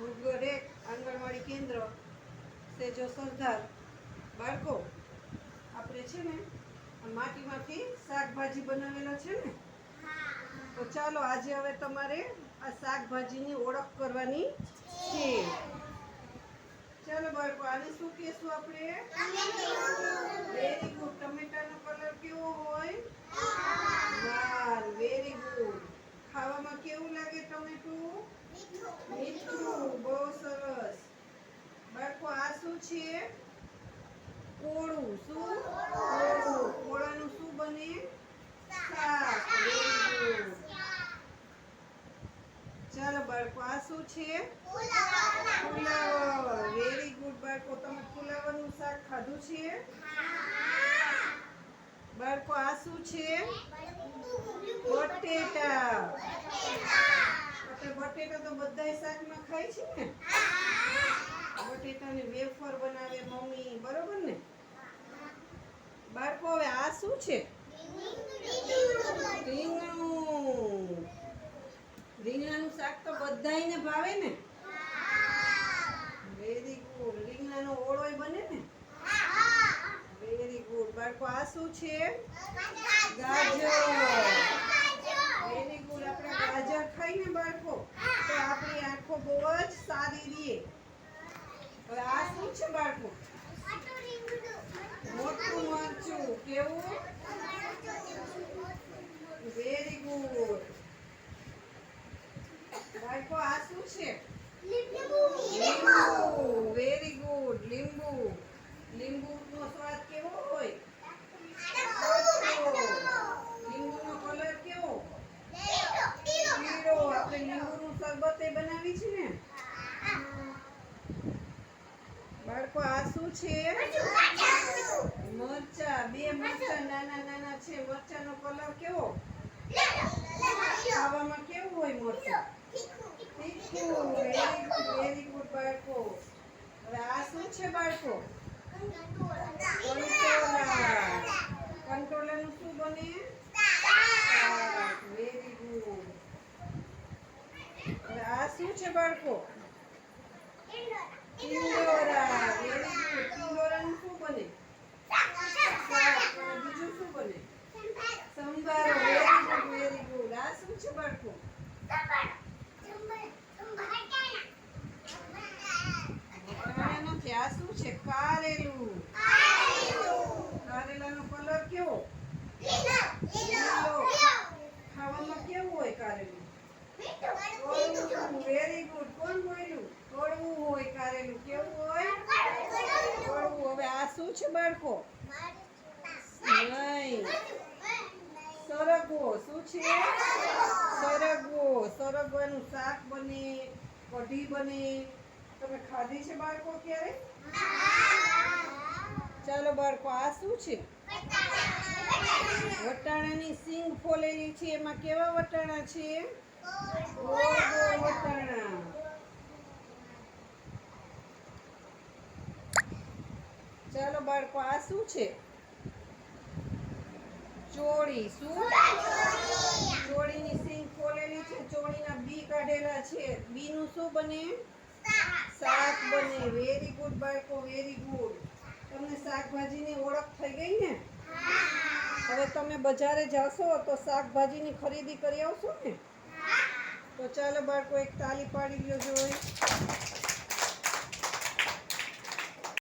દરેક આંગણવાડી કેન્દ્ર સેજો સરદાર બાળકો આપણે છે ને માટીમાંથી શાકભાજી બનાવેલા છે ને, તો ચાલો આજે હવે તમારે આ શાકભાજીની ઓળખ કરવાની છે. ચાલો બાળકો, આને શું કહેશું આપણે? Very good. ટમેટાનો કલર કેવો હોય? લાલ. Very good. ખાવામાં કેવું લાગે ટમેટું? મીઠું. બહુ સરસ. બાળકો, આ શું છે? કોળું. શું? કોળું. કોળાનું શું બને? શાક. Very good. ચાલો બાળકો, આ શું છે? ફુલાવર. વેરી ગુડ બાળકો, તમે ફુલાવરનું શાક ખાધું છે? બાળકો, આ શું છે? બટેટા. આપણે બટેટા તો બધાય શાકમાં ખાય છે ને. બટેટાની વેફર બનાવે મમ્મી, બરોબર ને? બાળકો, હવે આ શું છે? રીંગણું. રીંગણાનું શાક તો બધાયને ભાવે ને. Very good. રીંગણાનો ઓળોય બને ને. Very good. બાળકો, આ શું છે? ગાજર. Very good. આપણે ગાજર ખાઈને બાળકો તો આપણી આંખો બહુ જ સારી રહે. હવે આ શું છે બાળકો? મોટું મરચું. કેવું? Very good. બાળકો, આ શું છે? લીંબુ. Very good. લીંબુ. લીંબુનો સ્વાદ કેવો હોય? લીંબુનો કલર કેવો? પીળો. આપણે લીંબુનું શરબત બનાવી છે ને. બાળકો, આ શું છે? મરચા. બે મરચા નાના નાના છે. મરચાનો કલર કેવો? ખાવામાં કેવું હોય મરચું? તીખું. Very good. વેરી ગુડ બાળકો. હવે આ શું છે બાળકો? કંટોલા. કંટોલાનું શું બને? શાક. Very good. હવે આ શું છે બાળકો? ટિંડોરા. Very good. ટિંડોરાનું શું બને? શાક. બીજું શું બને? સંભારો. Very good. Very good. આ શું છે બાળકો? આ શું છે? કારેલું. કારેલાનો કલર કેવો? લીલો. ખાવામાં કેવું હોય કારેલું? Very good. કોણ બોલ્યું? કડવું હોય કારેલું. કેવું હોય? કડવું. હવે આ શું છે બાળકો? નહીં. સરગવો. શું છે? સરગવો. સરગવાનું શાક બને, કઢી બને. તમે ખાધી છે બાળકો ક્યારે? ચાલો બાળકો, આ શું છે? વટાણાની સિંગ ફોલેલી છે. એમાં કેવા વટાણા છે? ગોળ ગોળ વટાણા. ચાલો બાળકો, આ શું છે? ચોળી. શું? ચોળીની સિંગ ફોલેલી છે. ચોળીના બી કાઢેલા છે. બીનું શું બને? શાક બને. વેરી ગુડ બાળકો. Very good. તમને શાકભાજીની ઓળખ થઈ ગઈ ને? હવે તમે બજારે જશો તો શાકભાજીની ખરીદી કરી આવશો ને? તો ચાલો બાળકો, એક તાલી પાડી લ્યો જોઈ.